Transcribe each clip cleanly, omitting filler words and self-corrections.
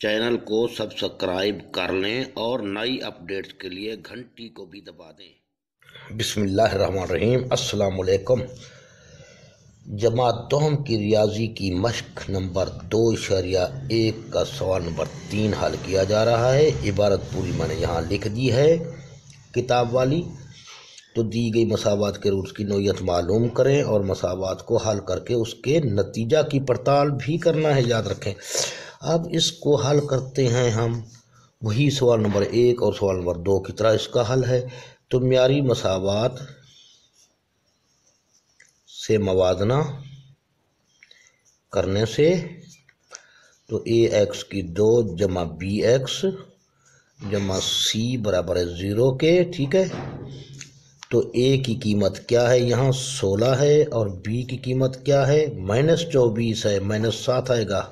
Channel को subscribe कर लें और नई अपडेट्स के लिए घंटी को भी दबा दें। बिस्मिल्लाहिर्रहमानिर्रहीम। अस्सलाम वालेकुम। जमात दोहम की रियाजी की मश्क नंबर 2.1 का सवाल नंबर 3 हल किया जा रहा है। इबारत पूरी मैंने यहाँ लिख दी है किताब वाली। तो दी गई मसावात के रूट्स की नोयत मालूम करें और मसावात को हल करके उसके नतीजा की पड़ताल भी करना है, याद रखें। अब इसको हल करते हैं हम वही सवाल नंबर 1 और सवाल नंबर 2 की तरह इसका हल है। तो म्यारी मसावात से मवाजना करने से तो ax की 2 जमा bx जमा c बराबर है 0 के, ठीक है। तो a की कीमत क्या है, यहाँ 16 है और b की कीमत क्या है, -24 है, -7 आएगा,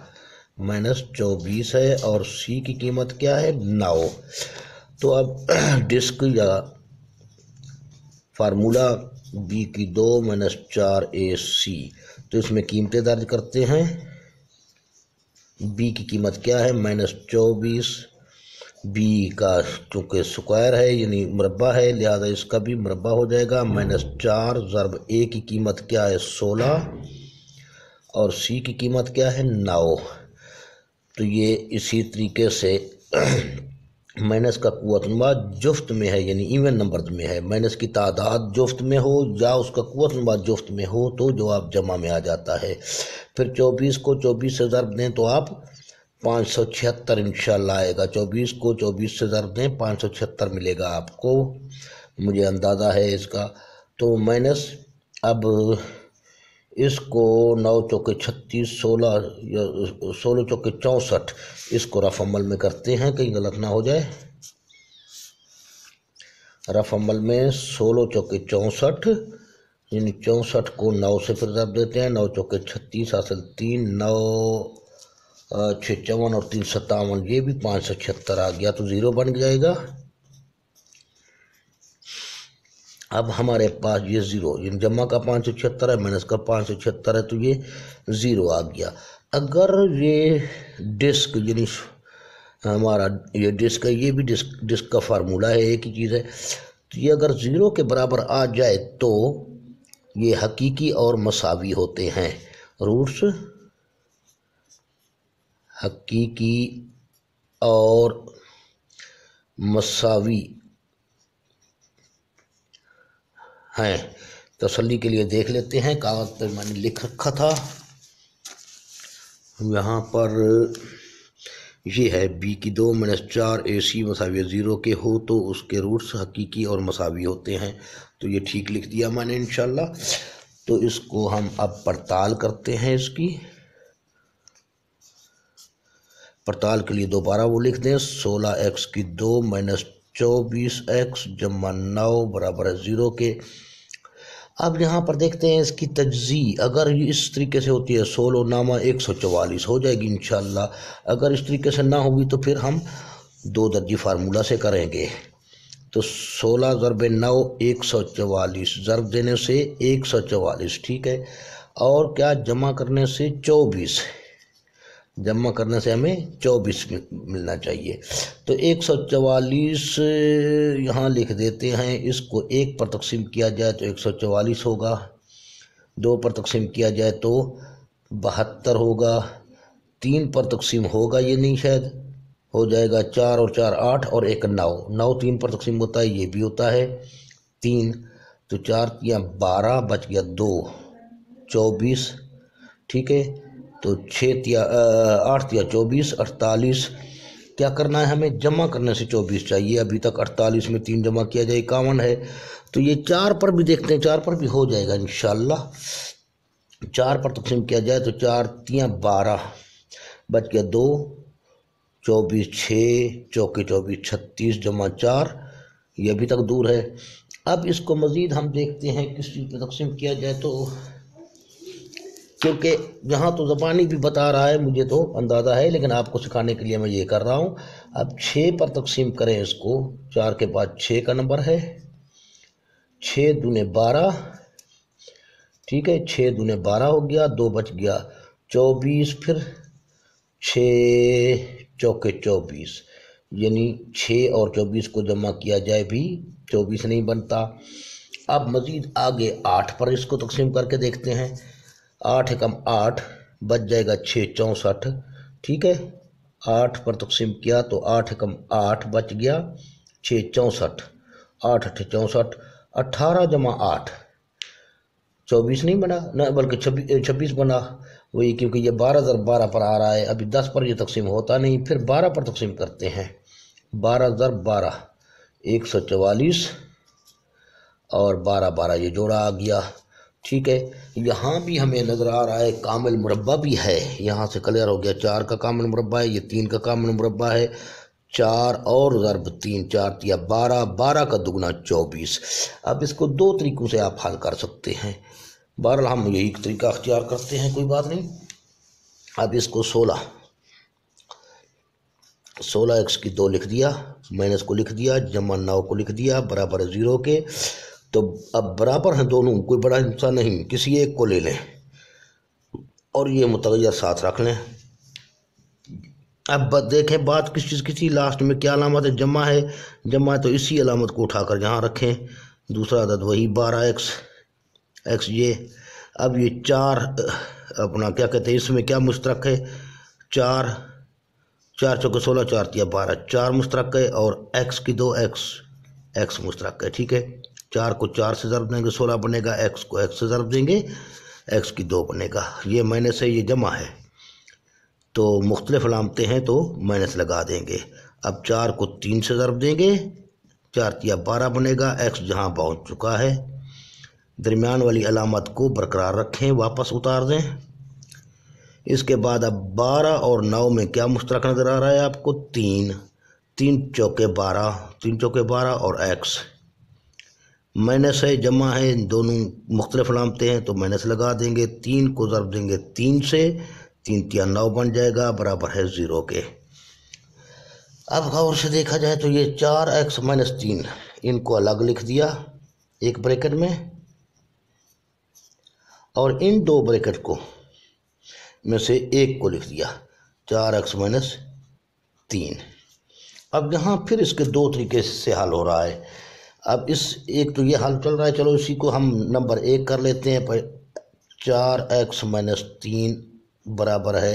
-24 है और c की कीमत क्या है, 9। तो अब डिस्क या फार्मूला b की 2 -4ac, तो इसमें कीमतें दर्ज करते हैं। b की कीमत क्या है, -24, b का चूँकि स्क्वायर है यानी मुरब्बा है लिहाजा इसका भी मुरब्बा हो जाएगा। -4 ज़रब a की कीमत क्या है, 16 और c की कीमत क्या है, 9। तो ये इसी तरीके से माइनस का कुव्वतनुमा जुफ्त में है यानी इवन नंबर में है। माइनस की तादाद जुफ्त में हो या उसका कुव्वतनुमा जुफ्त में हो तो जवाब जमा में आ जाता है। फिर 24 को 24 से ज़रब दें तो आप 576 इंशाल्लाह आएगा। 24 को 24 से ज़रब दें 576 मिलेगा आपको, मुझे अंदाज़ा है इसका। तो माइनस अब इसको 9 चौके 36, 16 चौके 64, इसको रफ अमल में करते हैं कहीं गलत ना हो जाए। रफ अमल में 16 चौके 64 यानी 64 को 9 से फिर ज़रब देते हैं। 9 चौके 36 हासिल 3, 9 6 54 और 3 57, ये भी 576 आ गया तो 0 बन जाएगा। अब हमारे पास ये 0 यानी जमा का 576 है, माइनस का 576 है, तो ये 0 आ गया। अगर ये डिस्क यानी हमारा ये डिस्क है, ये भी डिस्क का फार्मूला है, एक ही चीज़ है। तो ये अगर 0 के बराबर आ जाए तो ये हकीकी और मसावी होते हैं। रूट्स हकीकी और मसावी हैं। तसल्ली के लिए देख लेते हैं, कागज़ पर मैंने लिख रखा था यहाँ पर। ये है b की 2 -4 ac मसावी 0 के हो तो उसके रूट्स हकीकी और मसावी होते हैं। तो ये ठीक लिख दिया मैंने इंशाल्लाह। तो इसको हम अब पड़ताल करते हैं। इसकी पड़ताल के लिए दोबारा वो लिख दें, 16x की 2 -24x जमा 9 बराबर है 0 के। अब यहाँ पर देखते हैं इसकी तज्ज़ी, अगर इस तरीके से होती है 16 नामा 144 हो जाएगी इंशाल्लाह। अगर इस तरीके से ना होगी तो फिर हम 2 दर्जी फार्मूला से करेंगे। तो 16 ज़रब 9 144, ज़रब देने से 144, ठीक है। और क्या जमा करने से 24, जमा करने से हमें 24 मिलना चाहिए। तो 144 यहाँ लिख देते हैं। इसको 1 पर तकसीम किया जाए तो 144 होगा, 2 पर तकसीम किया जाए तो 72 होगा, 3 पर तकसीम होगा ये नहीं शायद, हो जाएगा 4 और 4 8 और 1 9, 9 3 पर तकसीम होता है, ये भी होता है 3। तो 4 या 12 बच गया 2 24, ठीक है। तो 6 या 8 या 24 48। क्या करना है हमें, जमा करने से 24 चाहिए। अभी तक 48 में 3 जमा किया जाए 51 है। तो ये 4 पर भी देखते हैं, 4 पर भी हो जाएगा इंशाल्लाह। 4 पर तकसीम किया जाए तो 4 या 12 बच गया 2 24, 6 चौके 24 36 जमा 4, ये अभी तक दूर है। अब इसको मज़ीद हम देखते हैं किस चीज़ पर तकसीम किया जाए। तो क्योंकि यहाँ तो ज़बानी भी बता रहा है, मुझे तो अंदाज़ा है, लेकिन आपको सिखाने के लिए मैं ये कर रहा हूँ। अब 6 पर तकसीम करें इसको, 4 के बाद 6 का नंबर है, 6 दूने 12, ठीक है। 6 दूने 12 हो गया, 2 बच गया 24, फिर 6 चौके 24, यानी 6 और 24 को जमा किया जाए भी 24 नहीं बनता। अब मज़ीद आगे 8 पर इसको तकसीम करके देखते हैं। 8 एकम 8 बच जाएगा 6 64, ठीक है। 8 पर तकसीम किया तो 8 एकम 8 बच गया 6 64, 8 8 64, 18 जमा 8 24 नहीं बना ना, बल्कि 26 बना वही, क्योंकि ये 12 पर आ रहा है। अभी 10 पर ये तकसीम होता नहीं, फिर 12 पर तकसीम करते हैं। 12 144 और 12 ये जोड़ा आ गया, ठीक है। यहाँ भी हमें नज़र आ रहा है कामिल मुरब्बा भी है, यहाँ से क्लियर हो गया। 4 का कामिल मुरब्बा है, ये 3 का कामिल मुरब्बा है। 4 और ज़रब 3, 4 तिया 12, 12 का दुगना 24। अब इसको दो तरीक़ों से आप हल कर सकते हैं, बहरहाल हम यही तरीका अख्तियार करते हैं, कोई बात नहीं। अब इसको 16x की 2 लिख दिया, माइनस को लिख दिया, जमा 9 को लिख दिया, बराबर 0 के। तो अब बराबर हैं दोनों, कोई बड़ा हिस्सा नहीं, किसी एक को ले लें और ये मुतग़य्यर साथ रख लें। अब देखें बात किस चीज़ की थी, लास्ट में क्या अलामत है, जमा है। जमा है तो इसी अलामत को उठाकर यहाँ रखें, दूसरा अदद वही 12x ये। अब ये 4 अपना क्या कहते हैं, इसमें क्या मुश्तरक है, 4 चौके 16, 4 तिया 12, 4 मुश्तरक है और x की 2 x मुश्तरक है, ठीक है। 4 को 4 से ज़रब देंगे 16 बनेगा, x को x से ज़रब देंगे x की 2 बनेगा। ये माइनस है, ये जमा है, तो मुख्तलिफ अलामतें हैं तो माइनस लगा देंगे। अब 4 को 3 से ज़रब देंगे, 4 तिया 12 बनेगा, x जहाँ पहुँच चुका है। दरमियान वाली अलामत को बरकरार रखें, वापस उतार दें। इसके बाद अब 12 और 9 में क्या मुश्तरक नज़र आ रहा है आपको, 3 चौके 12 और x माइनस है, जमा है, दोनों मुख्तलिफ अलामतें हैं तो माइनस लगा देंगे। 3 को ज़रब देंगे 3 से, 3 तिया 9 बन जाएगा, बराबर है 0 के। अब गौर से देखा जाए तो ये 4x - 3 इनको अलग लिख दिया एक ब्रैकेट में, और इन दो ब्रैकेट को में से एक को लिख दिया 4x - 3। अब यहाँ फिर इसके दो तरीके से हल हो रहा है। अब इस एक तो ये हल चल रहा है, चलो इसी को हम नंबर 1 कर लेते हैं। 4x - 3 बराबर है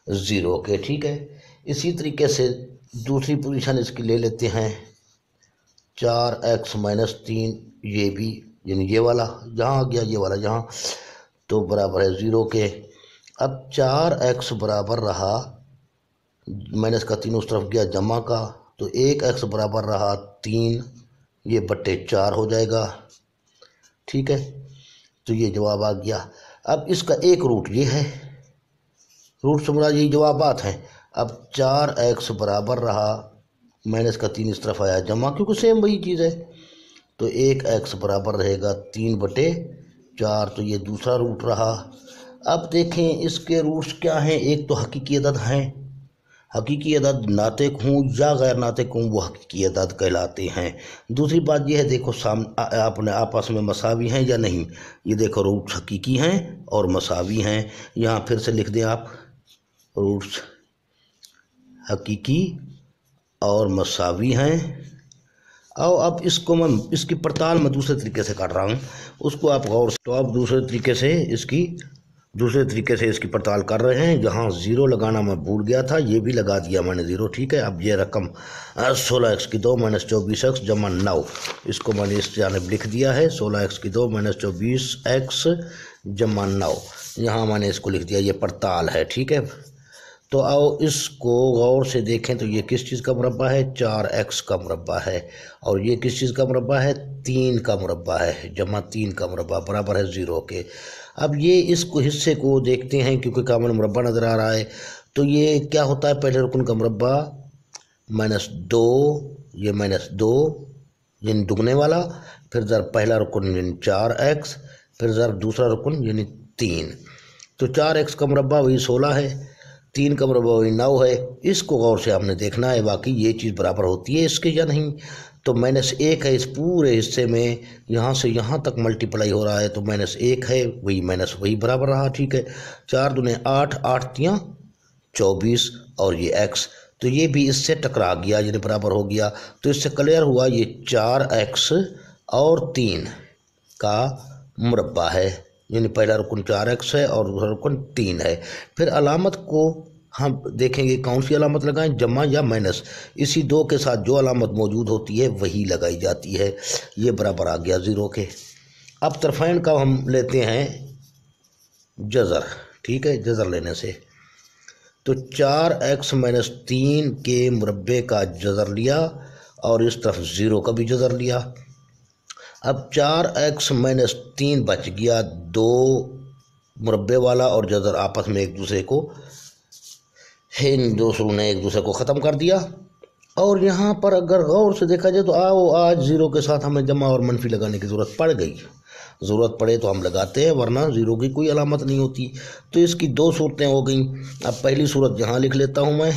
0 के, ठीक है। इसी तरीके से दूसरी पोजीशन इसकी ले लेते हैं, 4x - 3 ये भी, यानी ये वाला जहाँ आ गया, ये वाला जहाँ, तो बराबर है 0 के। अब 4x बराबर रहा, माइनस का 3 उस तरफ गया, जमा का, तो 1x बराबर रहा 3, ये बट्टे 4 हो जाएगा, ठीक है। तो ये जवाब आ गया। अब इसका एक रूट ये है, रूट से मुराद यही जवाबात हैं। अब 4x बराबर रहा, माइनस का 3 इस तरफ आया, जमा, क्योंकि सेम वही चीज़ है, तो 1x बराबर रहेगा 3/4, तो ये दूसरा रूट रहा। अब देखें इसके रूट्स क्या हैं, एक तो हकीकी अदद हैं, हकीकी अदद नातिक हूँ या गैर नातिक हूँ वो हकीकी अदद कहलाते हैं। दूसरी बात यह है, देखो अपने आपस में मसावी हैं या नहीं, ये देखो रूट्स हकीकी हैं और मसावी हैं। यहाँ फिर से लिख दें आप, रूट्स हकीकी और मसावी हैं। और अब इसको मैं इसकी पड़ताल मैं दूसरे तरीके से कर रहा हूँ, उसको आप गौर से, तो आप दूसरे तरीके से इसकी पड़ताल कर रहे हैं। जहाँ 0 लगाना मैं भूल गया था, ये भी लगा दिया मैंने 0, ठीक है। अब ये रकम 16x की 2 - 24x जमा 9, इसको मैंने इस जानिब लिख दिया है, 16x की 2 - 24x जमा 9, यहाँ मैंने इसको लिख दिया, ये पड़ताल है, ठीक है। तो आओ इसको गौर से देखें, तो ये किस चीज़ का मुरब्बा है, 4x का मुरब्बा है, और ये किस चीज़ का मुरब्बा है, 3 का मुरब्बा है, जमा 3 का मुरब्बा, बराबर है 0 के। अब ये इसको हिस्से को देखते हैं, क्योंकि कामन मुरब्बा नज़र आ रहा है, तो ये क्या होता है, पहले रुकन का मुरब्बा -2, ये -2 यानी दुगने वाला, फिर ज़रब पहला रुकन यानी 4x, फिर ज़रब दूसरा रुकन यानी 3, तो 4x का मुरब्बा वही 16 है, 3 का मुरब्बा वही 9 है। इसको गौर से हमने देखना है वाकई ये चीज़ बराबर होती है इसके या नहीं। तो -1 है इस पूरे हिस्से में, यहाँ से यहाँ तक मल्टीप्लाई हो रहा है, तो -1 है, वही माइनस वही बराबर रहा, ठीक है। 4 दूने 8, 8 तियाँ 24 और ये x, तो ये भी इससे टकरा गया, यानी बराबर हो गया। तो इससे क्लियर हुआ ये 4x और 3 का मुरब्बा है, यानी पहला रुकन 4x है और दूसरा रुकन 3 है। फिर अलामत को हम देखेंगे कौन सी अलामत लगाएं, जमा या माइनस। इसी दो के साथ जो अलामत मौजूद होती है वही लगाई जाती है। ये बराबर आ गया 0 के। अब तरफैन का हम लेते हैं जज़र, ठीक है। जज़र लेने से तो 4x माइनस 3 के मुरब्बे का जज़र लिया और इस तरफ 0 का भी जज़र लिया। अब 4x माइनस 3 बच गया, 2 मुरब्बे वाला और जज़र आपस में एक दूसरे को, इन दूसरों ने एक दूसरे को ख़त्म कर दिया। और यहाँ पर अगर गौर से देखा जाए तो आओ आज 0 के साथ हमें जमा और मनफी लगाने की ज़रूरत पड़ गई। ज़रूरत पड़े तो हम लगाते हैं, वरना 0 की कोई अलामत नहीं होती। तो इसकी 2 सूरतें हो गई। अब पहली सूरत यहाँ लिख लेता हूँ मैं,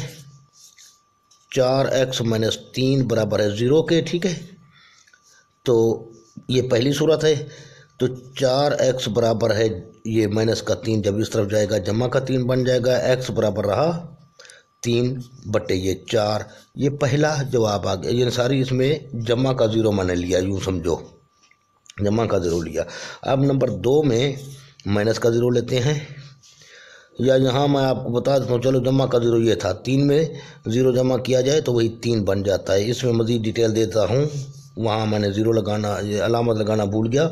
4x माइनस 3 बराबर है 0 के, ठीक है। तो ये पहली सूरत है। तो 4x बराबर है, ये माइनस का 3 जब इस तरफ जाएगा जमा का 3 बन जाएगा। x बराबर रहा 3 बटे ये 4। ये पहला जवाब आ गया। ये सारी इसमें जमा का 0 मैंने लिया, यूँ समझो जमा का 0 लिया। अब नंबर 2 में माइनस का 0 लेते हैं, या यहाँ मैं आपको बता देता हूँ। चलो जमा का 0 ये था, 3 में 0 जमा किया जाए तो वही 3 बन जाता है। इसमें मज़ीद डिटेल देता हूँ, वहाँ मैंने 0 लगाना, ये अलामत लगाना भूल गया।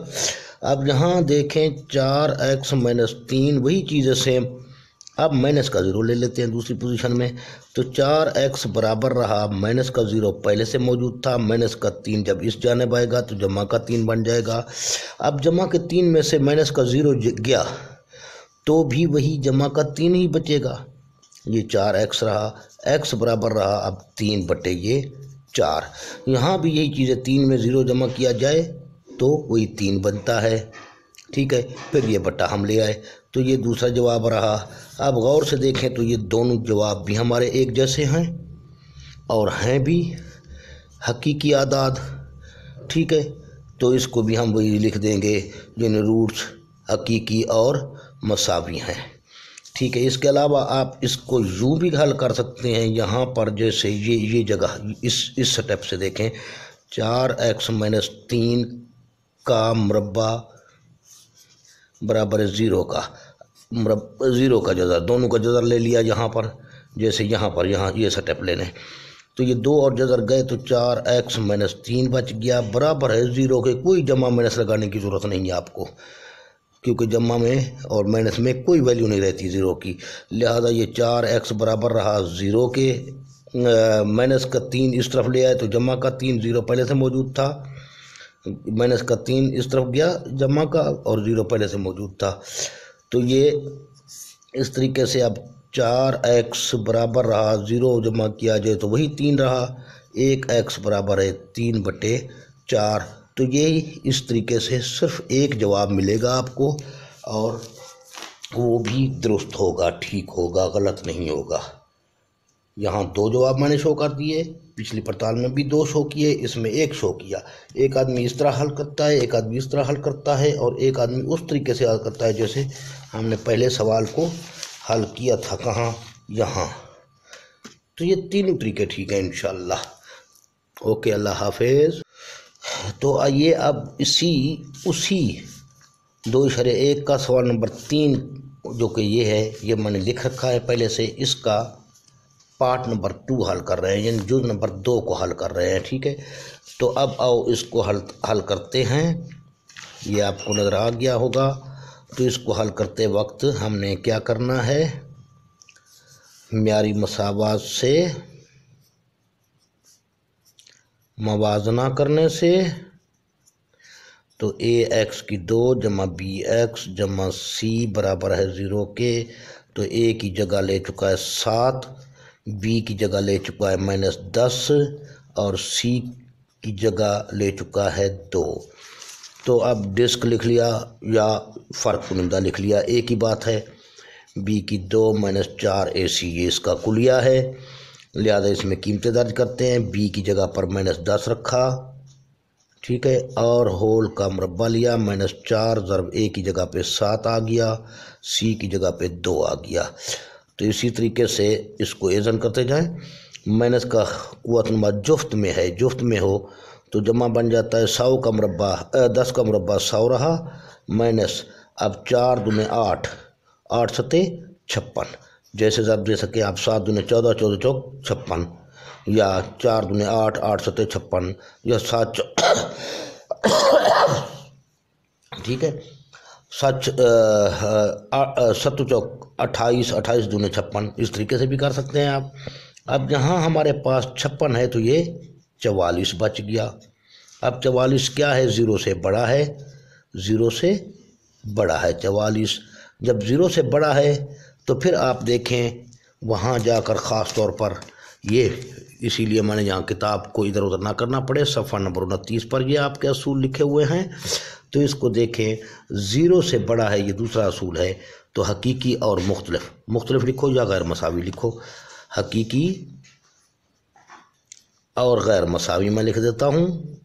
अब यहाँ देखें 4x माइनस 3 वही चीज़ है सेम। अब माइनस का 0 ले लेते हैं दूसरी पोजीशन में। तो 4x बराबर रहा, माइनस का 0 पहले से मौजूद था, माइनस का 3 जब इस जानिब आएगा तो जमा का 3 बन जाएगा। अब जमा के 3 में से माइनस का 0 गया तो भी वही जमा का 3 ही बचेगा। ये 4x रहा, x बराबर रहा अब 3 बटे ये 4। यहाँ भी यही चीज़ है, 3 में 0 जमा किया जाए तो वही 3 बनता है, ठीक है। फिर ये बट्टा हम ले आए, तो ये दूसरा जवाब रहा। अब गौर से देखें तो ये दोनों जवाब भी हमारे एक जैसे हैं और हैं भी हकीकी आदाद, ठीक है। तो इसको भी हम वही लिख देंगे जिन रूट्स हकीकी और मसावी हैं, ठीक है। इसके अलावा आप इसको यूँ भी हल कर सकते हैं। यहाँ पर जैसे ये जगह इस स्टेप से देखें, 4x माइनस 3 का मुरब्बा बराबर है 0 का, 0 का जज़र, दोनों का जज़र ले लिया यहाँ पर। जैसे यहाँ पर ये स्टेप लेने, तो ये 2 और जज़र गए तो 4x माइनस 3 बच गया, बराबर है 0 के। कोई जमा माइनस लगाने की ज़रूरत नहीं है आपको, क्योंकि जमा में और माइनस में कोई वैल्यू नहीं रहती 0 की। लिहाजा ये 4x बराबर रहा 0 के। माइनस का 3 इस तरफ ले आए तो जमा का 3, 0 पहले से मौजूद था, माइनस का 3 इस तरफ गया जमा का और 0 पहले से मौजूद था। तो ये इस तरीके से अब 4x बराबर रहा 0 जमा किया जाए तो वही 3 रहा, 1x बराबर है 3 बटे 4। तो ये इस तरीके से सिर्फ एक जवाब मिलेगा आपको और वो भी दुरुस्त होगा, ठीक होगा, गलत नहीं होगा। यहाँ 2 जवाब मैंने शो कर दिए, पिछली पड़ताल में भी 2 शो किए, इसमें 1 शो किया। एक आदमी इस तरह हल करता है, एक आदमी इस तरह हल करता है और एक आदमी उस तरीके से हल करता है जैसे हमने पहले सवाल को हल किया था। कहाँ? यहाँ। तो ये तीनों तरीके ठीक है इंशाल्लाह। ओके, अल्लाह हाफिज़। तो आइए अब उसी 2.1 का सवाल नंबर 3 जो कि ये है, ये मैंने लिख रखा है पहले से, इसका पार्ट नंबर 2 हल कर रहे हैं, यानी जुज़ नंबर 2 को हल कर रहे हैं, ठीक है। तो अब आओ इसको हल करते हैं। ये आपको नज़र आ गया होगा। तो इसको हल करते वक्त हमने क्या करना है, म्यारी मसावात से मवाजना करने से, तो ax की 2 जमा bx जमा c बराबर है 0 के। तो a की जगह ले चुका है 7, b की जगह ले चुका है -10 और c की जगह ले चुका है 2। तो अब डिस्क लिख लिया या फ़र्क कुनिंदा लिख लिया, एक ही बात है। b की 2 -4 ac ये इसका कुलिया है, लिहाजा इसमें कीमतें दर्ज करते हैं। b की जगह पर -10 रखा, ठीक है, और होल का मुरब्बा लिया, -4 ज़रब a की जगह पे 7 आ गया, c की जगह पे 2 आ गया। तो इसी तरीके से इसको एजन करते जाएं। माइनस का कुव्वत नमा जुफ्त में है, जुफ्त में हो तो जमा बन जाता है 100 का मुरब्बा 10 का मुरब्बा 100 रहा, माइनस अब 4 दूने 8, 8 सते 56, जैसे ज़रूर दे सके आप 7 दूने 14, 14 चौक 56, या 4 दूने 8, 8 सते 56, या 7 ठीक है, 7 चौक 28, 28 दूने 56, इस तरीके से भी कर सकते हैं आप। अब यहाँ हमारे पास 56 है तो ये 44 बच गया। अब 44 क्या है, 0 से बड़ा है, 0 से बड़ा है 44। जब 0 से बड़ा है तो फिर आप देखें वहाँ जाकर ख़ास तौर पर ये, इसीलिए मैंने यहाँ किताब को इधर उधर ना करना पड़े, सफ़ा नंबर 29 पर ये आपके असूल लिखे हुए हैं। तो इसको देखें, 0 से बड़ा है, ये दूसरा असूल है। तो हकीकी और मुख्तलिफ, मुख्तलिफ लिखो या गैर मसावी लिखो, हकीकी और गैर मसावी मैं लिख देता हूँ,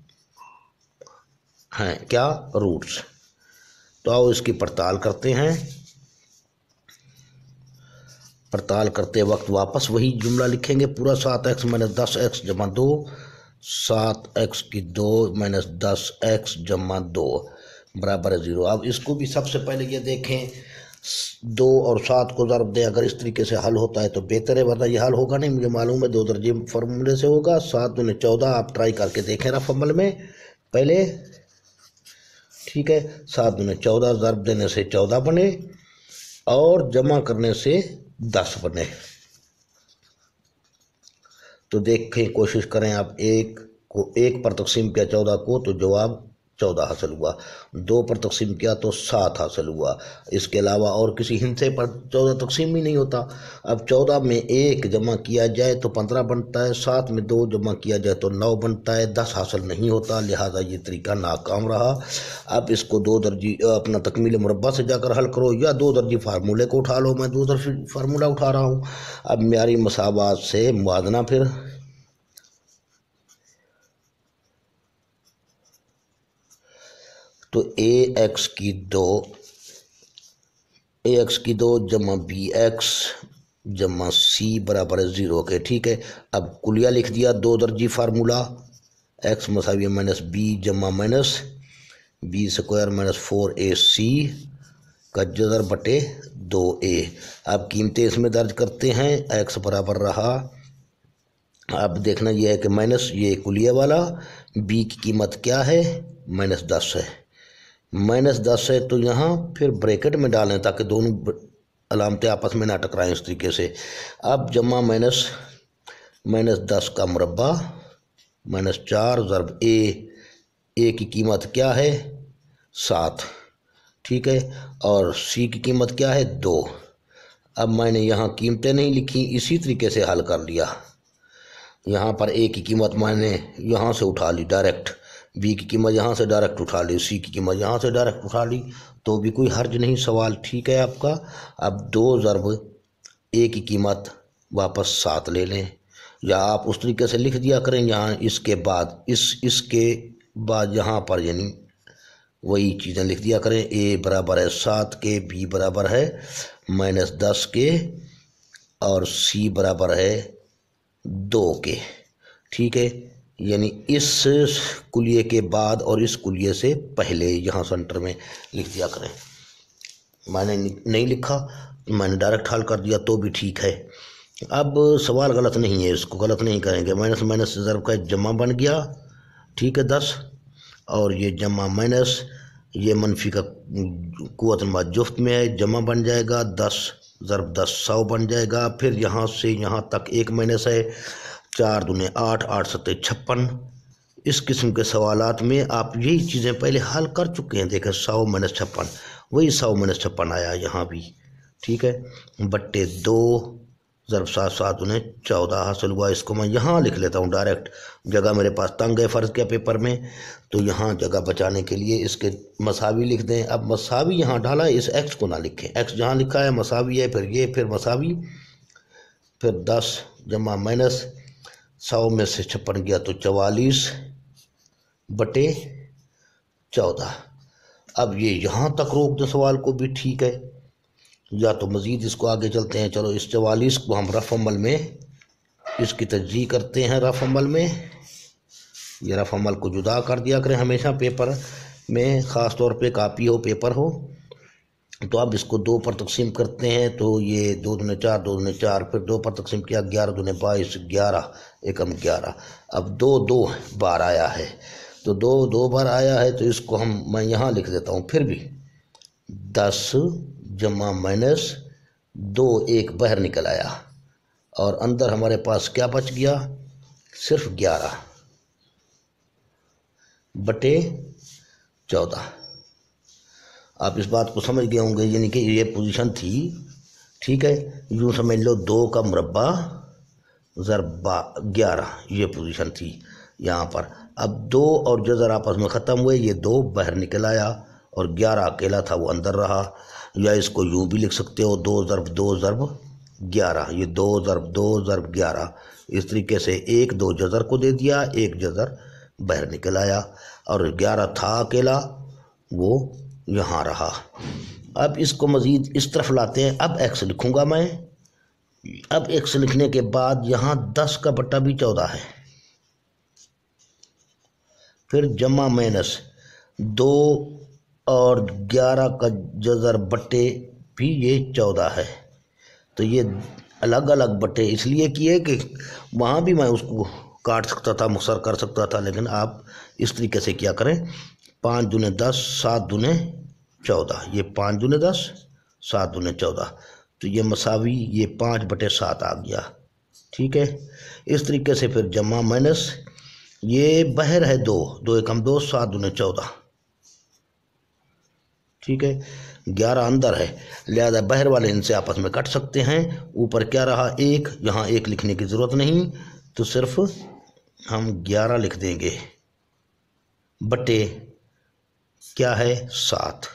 हैं क्या, रूट्स। तो आओ इसकी पड़ताल करते हैं। पड़ताल करते वक्त वापस वही जुमला लिखेंगे पूरा, 7x - 10x जमा 2, 7x की 2 - 10x जमा 2 बराबर है 0। अब इसको भी सबसे पहले ये देखें, 2 और 7 को ज़रब दें, अगर इस तरीके से हल होता है तो बेहतर है, वरना ये हल होगा नहीं, मुझे मालूम है 2 दर्जे फार्मूले से होगा। 7 दूने 14, आप ट्राई करके देखें रफ अमल में पहले, ठीक है। 7 दूने 14, ज़रब देने से 14 बने और जमा करने से 10 बने। तो देखें, कोशिश करें आप, 1 पर तकसीम किया 14 को तो जवाब 14 हासिल हुआ, 2 पर तकसीम किया तो 7 हासिल हुआ। इसके अलावा और किसी हिस्से पर 14 तकसीम ही नहीं होता। अब 14 में 1 जमा किया जाए तो 15 बनता है, 7 में 2 जमा किया जाए तो 9 बनता है, 10 हासिल नहीं होता, लिहाजा ये तरीका नाकाम रहा। अब इसको 2 दर्जी अपना तकमील मुरब्बा से जाकर हल करो, या 2 दर्जी फार्मूले को उठा लो, मैं 2 दर्जी फार्मूला उठा रहा हूँ। अब म्यारी मसावात से मुआदना, फिर तो ax की 2 जमा bx जमा c बराबर है 0 के, ठीक है। अब कुलिया लिख दिया 2 दर्जी फार्मूला, x मसावी माइनस b जमा minus b square minus 4ac का जज़र बटे 2a। अब कीमतें इसमें दर्ज करते हैं, x बराबर रहा, अब देखना यह है कि माइनस ये कुलिया वाला, b की कीमत क्या है, -10 है, -10 है तो यहाँ फिर ब्रैकेट में डालें ताकि दोनों अलामतें आपस में ना टकराएं इस तरीके से। अब जमा -10 का मुरब्बा -4 ज़रब a की कीमत क्या है 7, ठीक है, और c की कीमत क्या है 2। अब मैंने यहाँ कीमतें नहीं लिखी, इसी तरीके से हल कर लिया। यहाँ पर a की कीमत मैंने यहाँ से उठा ली डायरेक्ट, बी की कीमत यहाँ से डायरेक्ट उठा ली, सी की कीमत यहाँ से डायरेक्ट उठा ली, तो भी कोई हर्ज नहीं, सवाल ठीक है आपका। अब 2 ज़रब ए की कीमत वापस 7 ले लें, या आप उस तरीके से लिख दिया करें, यहाँ इसके बाद इसके बाद यहाँ पर यानी वही चीज़ें लिख दिया करें, ए बराबर है 7 के, बी बराबर है -10 के, और सी बराबर है 2 के, ठीक है। यानी इस कुलिये के बाद और इस कुलिये से पहले यहाँ सेंटर में लिख दिया करें। मैंने नहीं लिखा, मैंने डायरेक्ट हल कर दिया तो भी ठीक है। अब सवाल गलत नहीं है, इसको गलत नहीं करेंगे। माइनस माइनस ज़रब का जमा बन गया, ठीक है 10, और ये जमा माइनस ये मनफी का कुव्वत जुफ्त में है, जमा बन जाएगा 10 ज़रब 10 100 बन जाएगा। फिर यहाँ से यहाँ तक 1 माइनस है, 4 दूने 8, 8 सत्ते 56। इस किस्म के सवालात में आप यही चीज़ें पहले हल कर चुके हैं, देखें 100 - 56, वही 100 - 56 आया यहाँ भी, ठीक है, बट्टे 2 ज़रब 7, 7 दूने 14 हासिल हुआ। इसको मैं यहाँ लिख लेता हूँ डायरेक्ट, जगह मेरे पास तंग है फ़र्ज़ के पेपर में, तो यहाँ जगह बचाने के लिए इसके मसावी लिख दें। अब मसावी यहाँ डाला, इस x को ना लिखें, x जहाँ लिखा है मसावी है, फिर ये, फिर मसावी, फिर 10 जमा माइनस 100 में से 56 गया तो 44 बटे 14। अब ये यहाँ तक रोक दें सवाल को भी, ठीक है। या तो मज़ीद इसको आगे चलते हैं। चलो इस 44 को हम रफ अमल में इसकी तजज़ीह करते हैं। रफ अमल में ये रफ अमल को जुदा कर दिया करें हमेशा पेपर में, ख़ास तौर पे कापी हो पेपर हो। तो अब इसको 2 पर तकसीम करते हैं। तो ये 2 दूने 4, 2 दूने 4, फिर 2 पर तकसीम किया, 11 दूने 22, 11 एकम 11। अब 2 2 बार आया है, तो 2 2 बार आया है, तो इसको मैं यहाँ लिख देता हूँ। फिर भी 10 जमा माइनस 2, 1 बाहर निकल आया और अंदर हमारे पास क्या बच गया, सिर्फ 11 बटे 14। आप इस बात को समझ गए होंगे, यानी कि ये पोजीशन थी, ठीक है। यूँ समझ लो 2 का मुरब्बा ज़रब 11, ये पोजीशन थी यहाँ पर। अब 2 और जज़र आपस में ख़त्म हुए, ये 2 बाहर निकल आया और 11 अकेला था वो अंदर रहा। या इसको यूँ भी लिख सकते हो 2 ज़रब 2 ज़रब 11, ये 2 ज़रब 2 ज़रब 11। इस तरीके से 1 2 जज़र को दे दिया, 1 जज़र बाहर निकल आया और 11 था अकेला, वो यहाँ रहा। अब इसको मज़ीद इस तरफ लाते हैं। अब एक्स लिखूँगा मैं। अब एक्स लिखने के बाद यहाँ 10 का बट्टा भी 14 है, फिर जमा माइनस 2 और 11 का जज़र बट्टे भी ये 14 है। तो ये अलग अलग बट्टे इसलिए किए कि वहाँ भी मैं उसको काट सकता था, मुख्तसर कर सकता था, लेकिन आप इस तरीके से क्या करें। 5 दूने 10, 7 दूने 14, ये 5 दूने 10, 7 दूने 14, तो ये मसावी ये 5 बटे 7 आ गया, ठीक है। इस तरीके से फिर जमा माइनस ये बाहर है 2, 2 एकम 2, 7 दूने 14, ठीक है। 11 अंदर है, लिहाजा बाहर वाले इनसे आपस में कट सकते हैं। ऊपर क्या रहा 1, यहाँ 1 लिखने की ज़रूरत नहीं, तो सिर्फ हम 11 लिख देंगे बटे क्या है 7।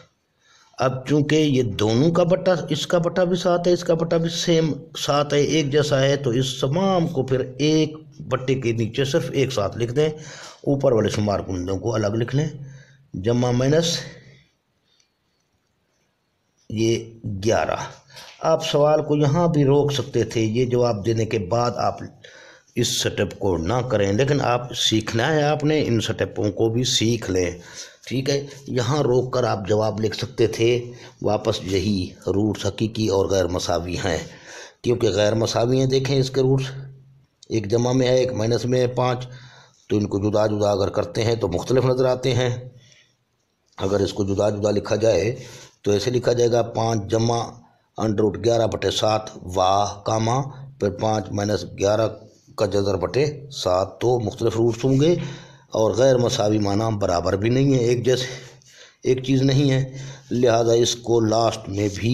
अब चूंकि ये दोनों का बट्टा, इसका बट्टा भी 7 है, इसका बट्टा भी सेम 7 है, एक जैसा है, तो इस तमाम को फिर एक बट्टे के नीचे सिर्फ एक 7 लिख दें, ऊपर वाले शुमार कुंडों को अलग लिख लें। जमा माइनस ये 11। आप सवाल को यहाँ भी रोक सकते थे, ये जवाब देने के बाद आप इस स्टेप को ना करें, लेकिन आप सीखना है, आपने इन स्टेपों को भी सीख लें, ठीक है। यहाँ रोक कर आप जवाब लिख सकते थे वापस, यही रूट्स हकीकी और गैर मसावी हैं, क्योंकि गैर मसावी हैं। देखें इसके रूट्स, एक जमा में है, एक माइनस में है 5, तो इनको जुदा जुदा अगर करते हैं तो मुख्तलिफ नज़र आते हैं। अगर इसको जुदा जुदा लिखा जाए तो ऐसे लिखा जाएगा 5 जमा अंडर 11 बटे 7 वाह कामा, फिर 5 माइनस 11 का जज़र बटे 7, तो मुख्तलिफ रूट्स होंगे। और गैर मसावी माना बराबर भी नहीं है, एक जैसे एक चीज़ नहीं है, लिहाजा इसको लास्ट में भी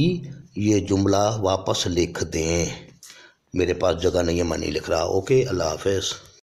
ये जुमला वापस लिख दें। मेरे पास जगह नहीं है, मैं नहीं लिख रहा। ओके, अल्लाह हाफ़िज़।